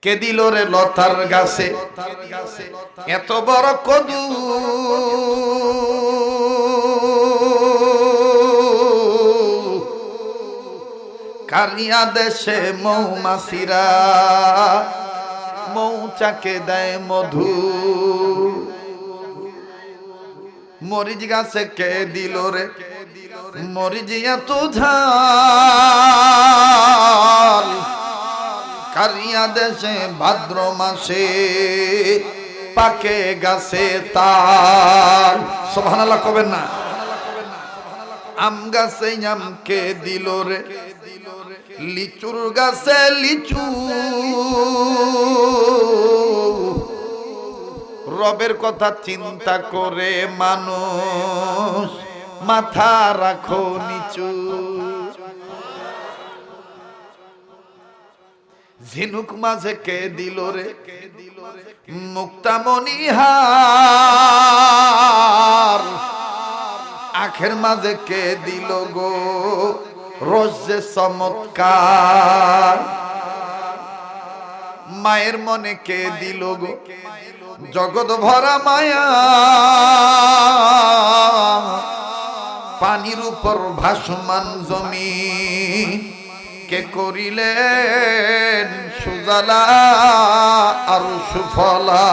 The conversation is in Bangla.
কে দিল রে লতার গাছে এত বড় কদু, কারিয়া দেশে মৌমাছিরা মৌচাকে দেয় মধু। মরিচ গাছে কে দিল রে মরিচ এত ঝাল, কারিয়া দেশে ভাদ্র মাসে পাকে গাছে তাল। সুবহানাল্লাহ কবেন না। আম গাছে আম কে দিল রে লিচুর গাছে লিচু, রবের কথা চিন্তা করে মানুষ মাথা রাখো নিচু। ঝিনুক মাঝে কে দিল রে মুক্তামণিহার, আখের মাঝে কে দিল গো রোজে চমৎকার। মায়ের মনে কে দিল গো জগৎ ভরা মায়া, পানির উপর ভাসমান জমি কে করিলেন সুজলা আর সুফলা।